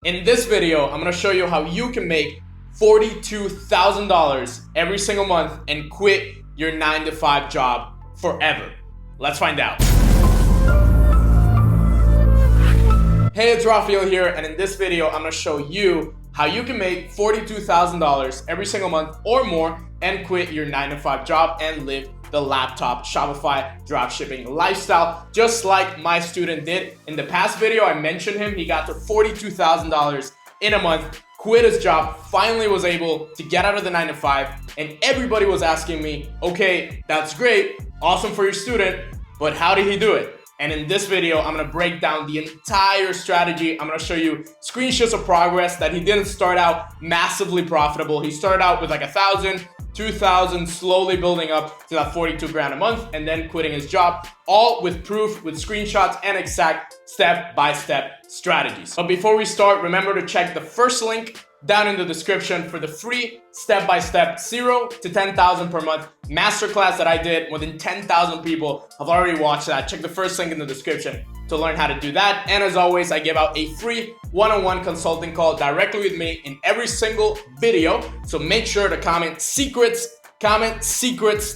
In this video, I'm gonna show you how you can make $42,000 every single month and quit your 9-to-5 job forever. Let's find out. Hey, it's Rafael here, and in this video, I'm gonna show you how you can make $42,000 every single month or more and quit your 9-to-5 job and live the laptop Shopify dropshipping lifestyle, just like my student did. In the past video, I mentioned him. He got to $42,000 in a month, quit his job, finally was able to get out of the 9-to-5, and everybody was asking me, okay, that's great, awesome for your student, but how did he do it? And in this video, I'm gonna break down the entire strategy. I'm gonna show you screenshots of progress that he didn't start out massively profitable. He started out with like 1,000, 2,000, slowly building up to that 42 grand a month and then quitting his job, all with proof, with screenshots and exact step-by-step strategies. But before we start, remember to check the first link down in the description for the free step-by-step 0 to 10,000 per month masterclass that I did. More than 10,000 people have already watched that. Check the first link in the description to learn how to do that. And as always, I give out a free one-on-one consulting call directly with me in every single video. So make sure to comment secrets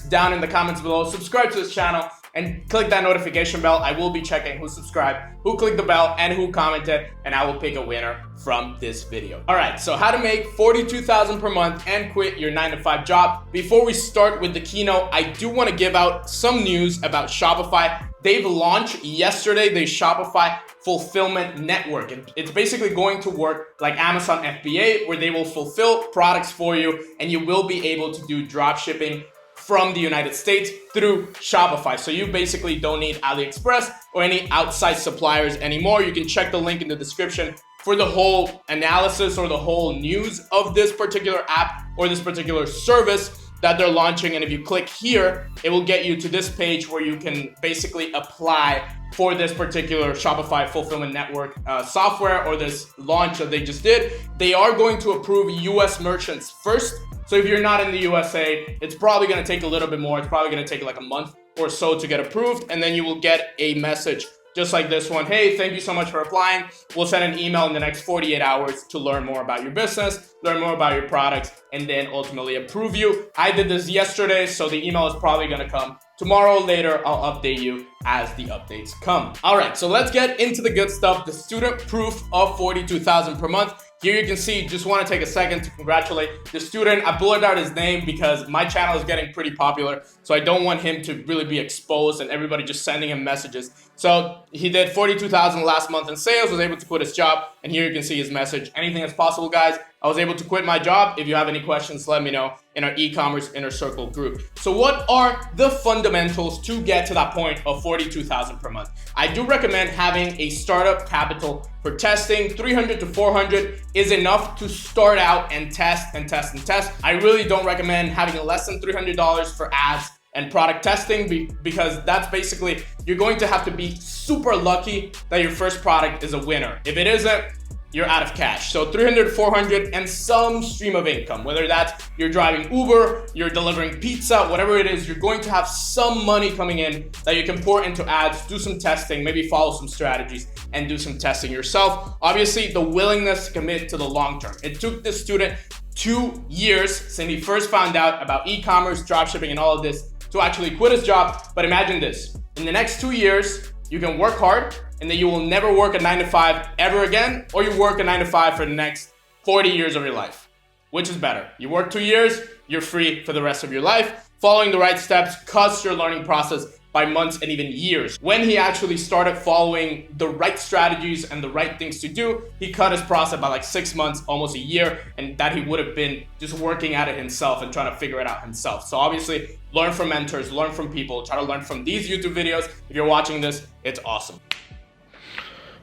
down in the comments below. Subscribe to this channel and click that notification bell. I will be checking who subscribed, who clicked the bell, and who commented, and I will pick a winner from this video. All right, so how to make $42,000 per month and quit your 9-to-5 job. Before we start with the keynote, I do want to give out some news about Shopify. They've launched yesterday the Shopify Fulfillment Network. It's basically going to work like Amazon FBA, where they will fulfill products for you, and you will be able to do drop shipping from the United States through Shopify. So you basically don't need AliExpress or any outside suppliers anymore. You can check the link in the description for the whole analysis or the whole news of this particular app or this particular service that they're launching. And if you click here, it will get you to this page where you can basically apply for this particular Shopify Fulfillment Network software or this launch that they just did. They are going to approve US merchants first. So if you're not in the USA, it's probably gonna take a little bit more. It's probably gonna take like a month or so to get approved. And then you will get a message just like this one. Hey, thank you so much for applying. We'll send an email in the next 48 hours to learn more about your business, learn more about your products, and then ultimately approve you. I did this yesterday, so the email is probably gonna come tomorrow. Later, I'll update you as the updates come. All right, so let's get into the good stuff. The student proof of $42,000 per month. Here you can see, just want to take a second to congratulate the student. I blurred out his name because my channel is getting pretty popular, so I don't want him to really be exposed and everybody just sending him messages. So he did $42,000 last month in sales, was able to quit his job, and here you can see his message. Anything is possible, guys. I was able to quit my job. If you have any questions, let me know in our e-commerce inner circle group. So what are the fundamentals to get to that point of $42,000 per month? I do recommend having a startup capital for testing. 300 to 400 is enough to start out and test and test and test. I really don't recommend having less than $300 for ads and product testing because that's basically, you're going to have to be super lucky that your first product is a winner. If it isn't, you're out of cash. So 300, 400 and some stream of income, whether that's you're driving Uber, you're delivering pizza, whatever it is, you're going to have some money coming in that you can pour into ads, do some testing, maybe follow some strategies and do some testing yourself. Obviously, the willingness to commit to the long term. It took this student 2 years since he first found out about e-commerce, dropshipping and all of this to actually quit his job. But imagine this, in the next 2 years, you can work hard and then you will never work a 9-to-5 ever again, or you work a 9-to-5 for the next 40 years of your life. Which is better? You work 2 years, you're free for the rest of your life. Following the right steps cuts your learning process by months and even years. When he actually started following the right strategies and the right things to do, he cut his process by like 6 months, almost a year, and that he would have been just working at it himself and trying to figure it out himself. So obviously, learn from mentors, learn from people, try to learn from these YouTube videos. If you're watching this, it's awesome.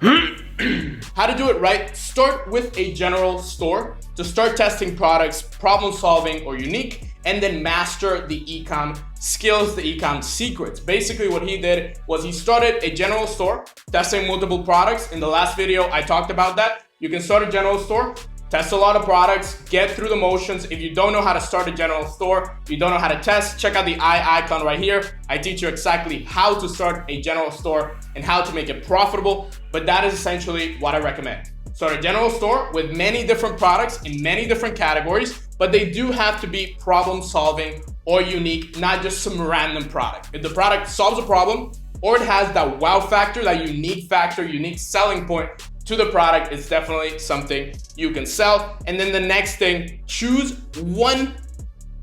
How to do it right? Start with a general store to start testing products, problem solving or unique, and then master the e-com skills, the e-com secrets. Basically what he did was he started a general store, testing multiple products. In the last video, I talked about that. You can start a general store, test a lot of products, get through the motions. If you don't know how to start a general store, you don't know how to test, check out the eye icon right here. I teach you exactly how to start a general store and how to make it profitable, but that is essentially what I recommend. Start a general store with many different products in many different categories, but they do have to be problem solving or unique, not just some random product. If the product solves a problem or it has that wow factor, that unique selling point to the product, it's definitely something you can sell. And then the next thing, choose one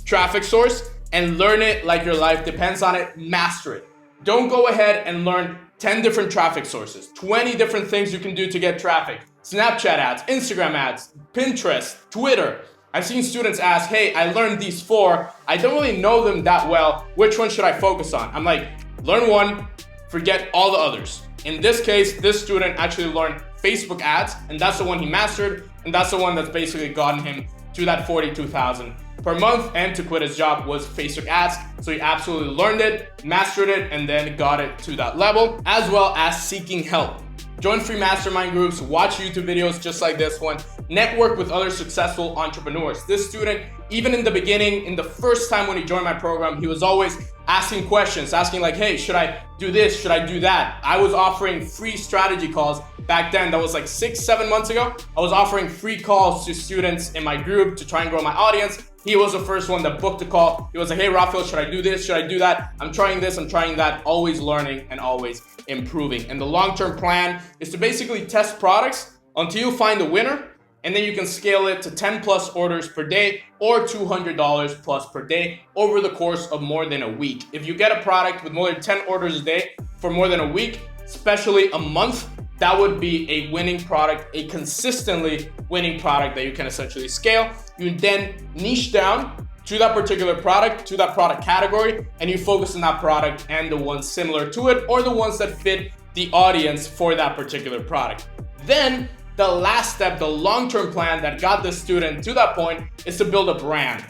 traffic source and learn it like your life depends on it. Master it. Don't go ahead and learn 10 different traffic sources, 20 different things you can do to get traffic. Snapchat ads, Instagram ads, Pinterest, Twitter. I've seen students ask, hey, I learned these 4. I don't really know them that well. Which one should I focus on? I'm like, learn one, forget all the others. In this case, this student actually learned Facebook ads, and that's the one he mastered, and that's the one that's basically gotten him to that 42,000 per month, and to quit his job was Facebook ads. So he absolutely learned it, mastered it, and then got it to that level, as well as seeking help. Join free mastermind groups, watch YouTube videos just like this one, network with other successful entrepreneurs. This student, even in the beginning, in the first time when he joined my program, he was always asking questions, asking like, hey, should I do this? Should I do that? I was offering free strategy calls back then. That was like 6-7 months ago. I was offering free calls to students in my group to try and grow my audience. He was the first one that booked the call. He was like, hey, Rafael, should I do this? Should I do that? I'm trying this, I'm trying that, always learning and always improving. And the long-term plan is to basically test products until you find a winner, and then you can scale it to 10 plus orders per day or $200 plus per day over the course of more than a week. If you get a product with more than 10 orders a day for more than a week, especially a month, that would be a winning product, a consistently winning product that you can essentially scale. You then niche down to that particular product, to that product category, and you focus on that product and the ones similar to it or the ones that fit the audience for that particular product. Then the last step, the long-term plan that got the student to that point, is to build a brand.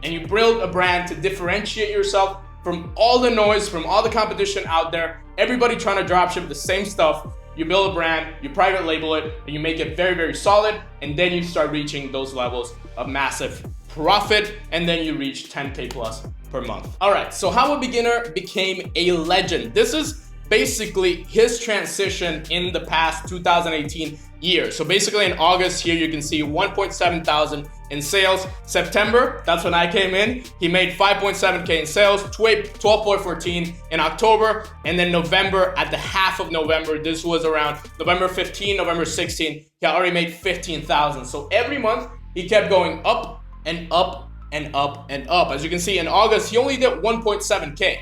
And you build a brand to differentiate yourself from all the noise, from all the competition out there, everybody trying to dropship the same stuff. You build a brand, you private label it, and you make it very, very solid, and then you start reaching those levels of massive profit, and then you reach 10K plus per month. All right, so how a beginner became a legend. This is basically his transition in the past 2018 year. So basically in August here, you can see 1.7 thousand in sales. September, that's when I came in. He made 5.7K in sales, 12.14 in October, and then November, at the half of November, this was around November 15, November 16, he already made 15,000. So every month he kept going up and up and up and up. As you can see in August, he only did 1.7K.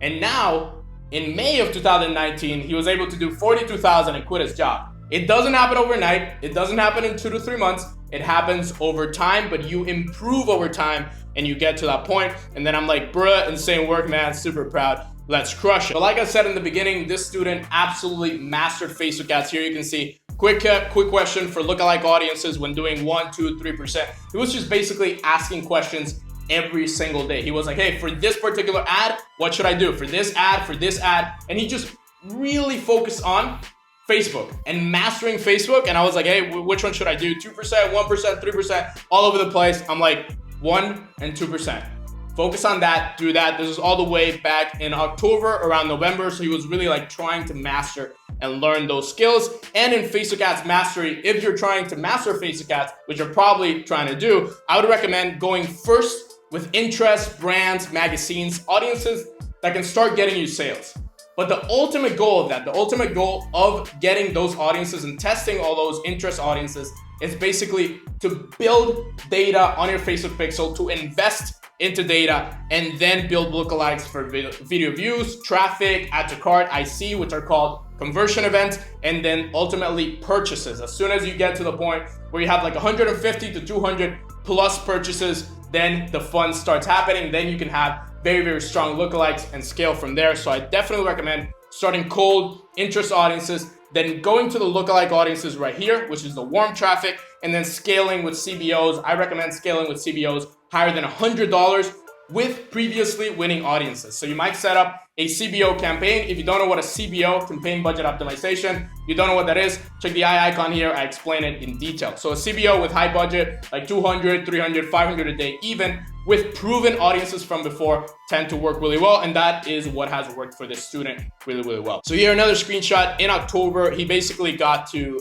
And now in May of 2019, he was able to do 42,000 and quit his job. It doesn't happen overnight. It doesn't happen in 2 to 3 months. It happens over time, but you improve over time and you get to that point. And then I'm like, bruh, insane work, man. Super proud. Let's crush it. But like I said in the beginning, this student absolutely mastered Facebook ads. Here you can see quick question for lookalike audiences when doing 1, 2, 3%. He was just basically asking questions every single day. He was like, hey, for this particular ad, what should I do? For this ad, and he just really focused on Facebook and mastering Facebook. And I was like, hey, which one should I do? 2%, 1%, 3%, all over the place. I'm like 1 and 2%. Focus on that, do that. This is all the way back in October, around November. So he was really like trying to master and learn those skills. And in Facebook ads mastery, if you're trying to master Facebook ads, which you're probably trying to do, I would recommend going first with interest, brands, magazines, audiences that can start getting you sales. But the ultimate goal of that, the ultimate goal of getting those audiences and testing all those interest audiences is basically to build data on your Facebook pixel, to invest into data, and then build lookalikes for video views, traffic, add to cart, IC, which are called conversion events, and then ultimately purchases. As soon as you get to the point where you have like 150 to 200 plus purchases, then the fun starts happening. Then you can have very, very strong lookalikes and scale from there. So I definitely recommend starting cold interest audiences, then going to the lookalike audiences right here, which is the warm traffic, and then scaling with CBOs. I recommend scaling with CBOs higher than $100 with previously winning audiences. So you might set up a CBO campaign. If you don't know what a CBO, campaign budget optimization, you don't know what that is, check the eye icon here. I explain it in detail. So a CBO with high budget, like 200, 300, 500 a day, even with proven audiences from before, tend to work really well. And that is what has worked for this student really, really well. So here, another screenshot in October, he basically got to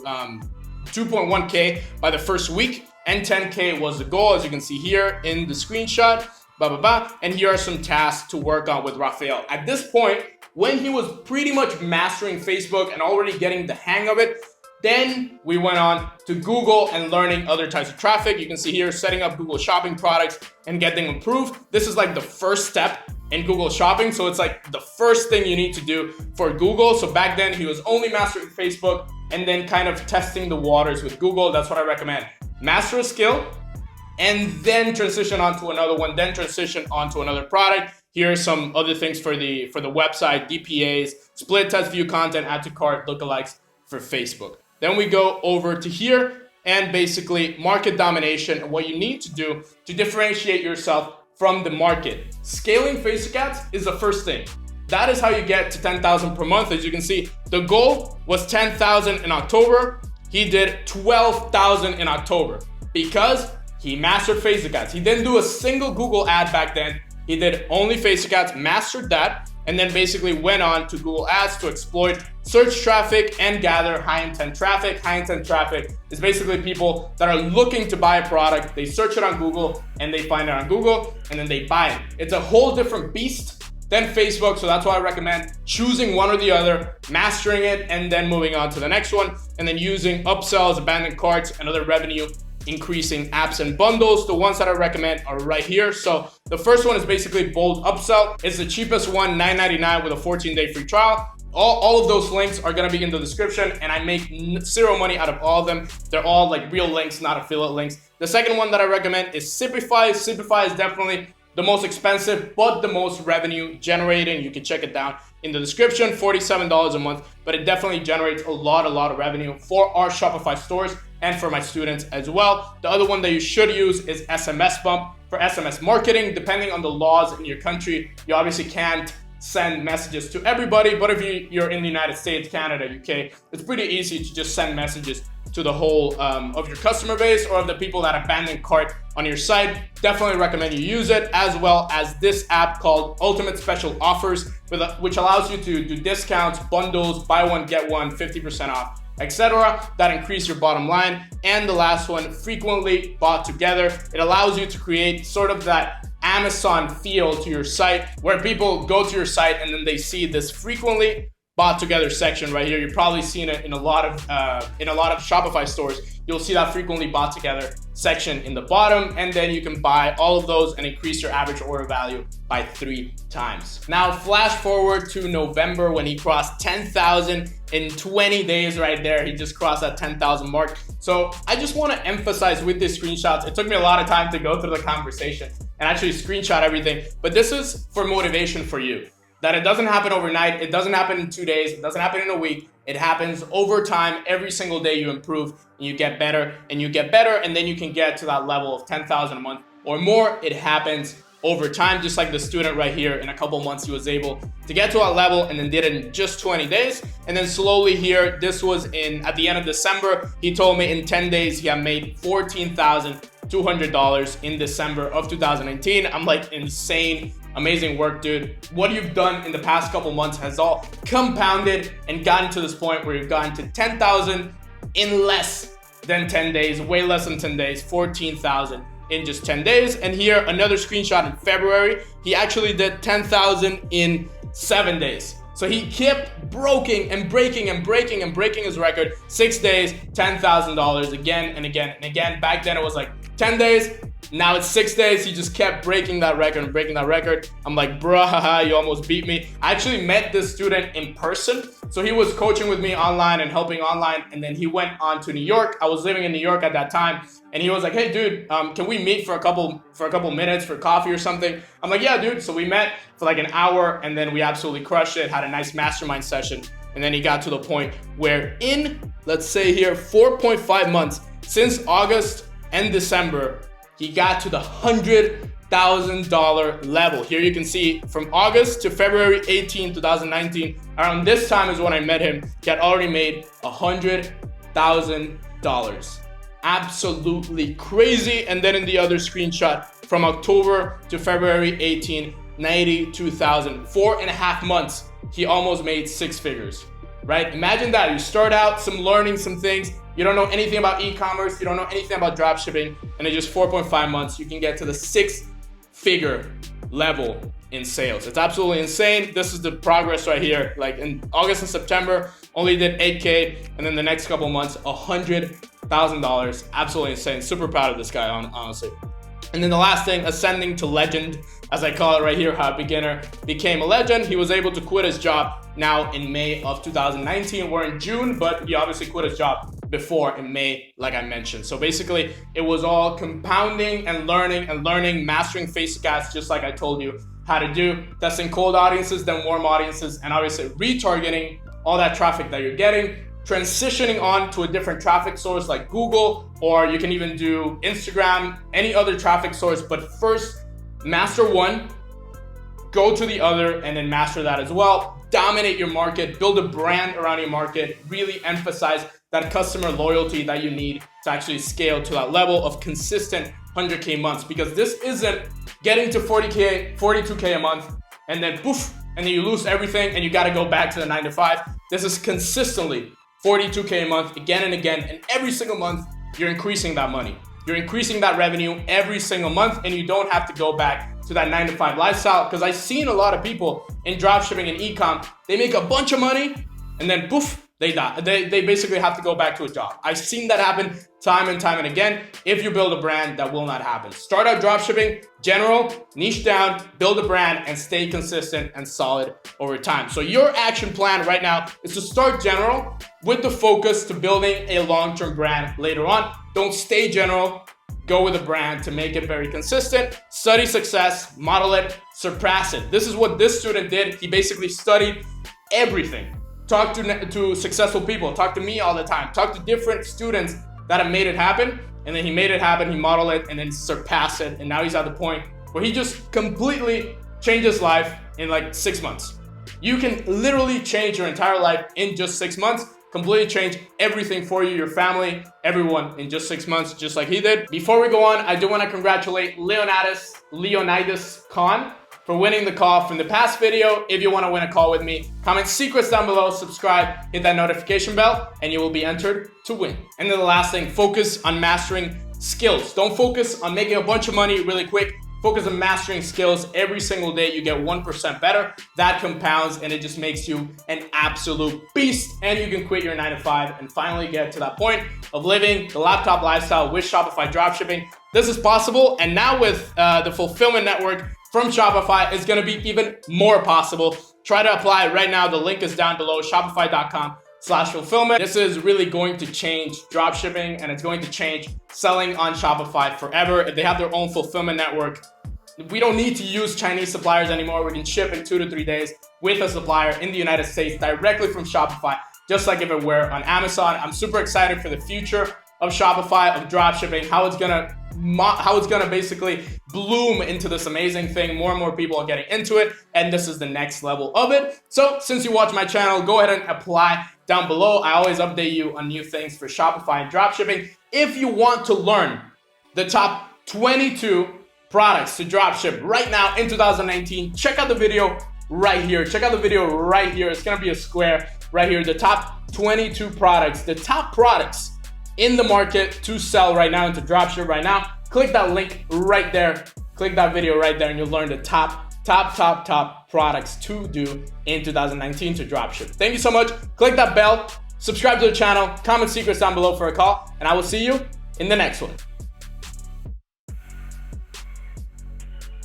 2.1K by the first week, and 10K was the goal, as you can see here in the screenshot. And here are some tasks to work on with Rafael. At this point, when he was pretty much mastering Facebook and already getting the hang of it, then we went on to Google and learning other types of traffic. You can see here, setting up Google Shopping products and getting improved. This is like the first step in Google Shopping. So it's like the first thing you need to do for Google. So back then he was only mastering Facebook and then kind of testing the waters with Google. That's what I recommend. Master a skill and then transition onto another one, then transition onto another product. Here are some other things for the website: DPAs, split test, view content, add to cart, lookalikes for Facebook. Then we go over to here and basically market domination and what you need to do to differentiate yourself from the market. Scaling Facebook ads is the first thing. That is how you get to 10,000 per month. As you can see, the goal was 10,000 in October. He did 12,000 in October because he mastered Facebook ads. He didn't do a single Google ad back then. He did only Facebook ads, mastered that, and then basically went on to Google Ads to exploit search traffic and gather high intent traffic. High intent traffic is basically people that are looking to buy a product. They search it on Google and they find it on Google and then they buy it. It's a whole different beast than Facebook. So that's why I recommend choosing one or the other, mastering it, and then moving on to the next one, and then using upsells, abandoned carts, and other revenue increasing apps and bundles. The ones that I recommend are right here. So the first one is basically Bold Upsell. It's the cheapest one, $9.99 with a 14-day free trial. All of those links are gonna be in the description, and I make zero money out of all of them. They're all like real links, not affiliate links. The second one that I recommend is Shopify. Shopify is definitely the most expensive, but the most revenue generating. You can check it down in the description, $47 a month, but it definitely generates a lot of revenue for our Shopify stores and for my students as well. The other one that you should use is SMS Bump for SMS marketing. Depending on the laws in your country, you obviously can't send messages to everybody, but if you're in the United States, Canada, UK, it's pretty easy to just send messages to the whole of your customer base or of the people that abandon cart on your site. Definitely recommend you use it, as well as this app called Ultimate Special Offers, which allows you to do discounts, bundles, buy one, get one, 50% off, etc. that increase your bottom line. And the last one, Frequently Bought Together. It allows you to create sort of that Amazon feel to your site, where people go to your site and then they see this frequently bought together section right here. You've probably seen it in a lot of Shopify stores. You'll see that frequently bought together section in the bottom, and then you can buy all of those and increase your average order value by 3 times. Now, flash forward to November when he crossed 10,000 in 20 days right there. He just crossed that 10,000 mark. So I just want to emphasize with these screenshots, it took me a lot of time to go through the conversation and actually screenshot everything, but this is for motivation for you. That it doesn't happen overnight, it doesn't happen in 2 days, it doesn't happen in a week. It happens over time. Every single day you improve and you get better and you get better, and then you can get to that level of 10,000 a month or more. It happens over time, just like the student right here. In a couple months, he was able to get to that level and then did it in just 20 days. And then slowly here, this was at the end of December. He told me in 10 days, he had made $14,200 in December of 2019. I'm like, insane. Amazing work, dude. What you've done in the past couple months has all compounded and gotten to this point where you've gotten to 10,000 in less than 10 days, way less than 10 days, 14,000 in just 10 days. And here, another screenshot in February. He actually did 10,000 in 7 days. So he kept breaking his record. 6 days, $10,000 again and again and again. Back then it was like 10 days. Now it's 6 days. He just kept breaking that record and breaking that record. I'm like, bruh, haha, you almost beat me. I actually met this student in person. So he was coaching with me online and helping online. And then he went on to New York. I was living in New York at that time. And he was like, hey, dude, can we meet for a couple minutes for coffee or something? I'm like, yeah, dude. So we met for like an hour, and then we absolutely crushed it, had a nice mastermind session. And then he got to the point where in, let's say here, 4.5 months, since August and December, he got to the $100,000 level. Here you can see from August to February 18, 2019, around this time is when I met him, he had already made $100,000. Absolutely crazy. And then in the other screenshot, from October to February 18, 92,000. 4.5 months, he almost made 6 figures. right? Imagine that you start out learning some things. You don't know anything about e-commerce. You don't know anything about dropshipping. And in just 4.5 months, you can get to the 6-figure level in sales. It's absolutely insane. This is the progress right here. Like in August and September, only did 8K. And then the next couple months, $100,000. Absolutely insane. Super proud of this guy, honestly. And then the last thing, ascending to legend, as I call it right here, how a beginner became a legend. He was able to quit his job now in May of 2019. We're in June, but he obviously quit his job before in May, like I mentioned. So basically, it was all compounding and learning, mastering Facebook ads, just like I told you how to do, testing cold audiences, then warm audiences, and obviously retargeting all that traffic that you're getting, transitioning on to a different traffic source like Google, or you can even do Instagram, any other traffic source. But first, master one, go to the other, and then master that as well. Dominate your market, build a brand around your market, really emphasize that customer loyalty that you need to actually scale to that level of consistent 100K months, because this isn't getting to 40K, 42K a month, and then poof, and then you lose everything and you got to go back to the 9 to 5. This is consistently 42K a month again and again, and every single month you're increasing that money. You're increasing that revenue every single month, and you don't have to go back to that 9 to 5 lifestyle, because I've seen a lot of people in dropshipping and e-com, they make a bunch of money and then poof, they die. They basically have to go back to a job. I've seen that happen time and time and again. If you build a brand, that will not happen. Start out dropshipping, general, niche down, build a brand, and stay consistent and solid over time. So your action plan right now is to start general with the focus to building a long-term brand later on. Don't stay general. Go with a brand to make it very consistent. Study success, model it, surpass it. This is what this student did. He basically studied everything. Talk to successful people, talk to me all the time, talk to different students that have made it happen, and then he made it happen, he modeled it, and then surpassed it, and now he's at the point where he just completely changed his life in like 6 months. You can literally change your entire life in just 6 months, completely change everything for you, your family, everyone in just 6 months, just like he did. Before we go on, I do want to congratulate Leonidas Khan for winning the call from the past video. If you want to win a call with me, comment secrets down below, subscribe, hit that notification bell, and you will be entered to win. And then the last thing, focus on mastering skills. Don't focus on making a bunch of money really quick. Focus on mastering skills. Every single day you get 1% better. That compounds, and it just makes you an absolute beast. And you can quit your 9 to 5 and finally get to that point of living the laptop lifestyle with Shopify Dropshipping. This is possible, and now with the fulfillment network from Shopify, it's gonna be even more possible. Try to apply right now. The link is down below, shopify.com/fulfillment. This is really going to change dropshipping, and it's going to change selling on Shopify forever. If they have their own fulfillment network, we don't need to use Chinese suppliers anymore. We can ship in 2 to 3 days with a supplier in the United States directly from Shopify, just like if it were on Amazon. I'm super excited for the future of Shopify, of dropshipping, how it's gonna basically bloom into this amazing thing. More and more people are getting into it, and this is the next level of it. So since you watch my channel, go ahead and apply down below. I always update you on new things for Shopify and dropshipping. If you want to learn the top 22 products to dropship right now in 2019, check out the video right here. Check out the video right here. It's gonna be a square right here. The top 22 products, the top products in the market to sell right now and to dropship right now. Click that link right there. Click that video right there, and you'll learn the top products to do in 2019 to dropship. Thank you so much. Click that bell, subscribe to the channel, comment secrets down below for a call, and I will see you in the next one.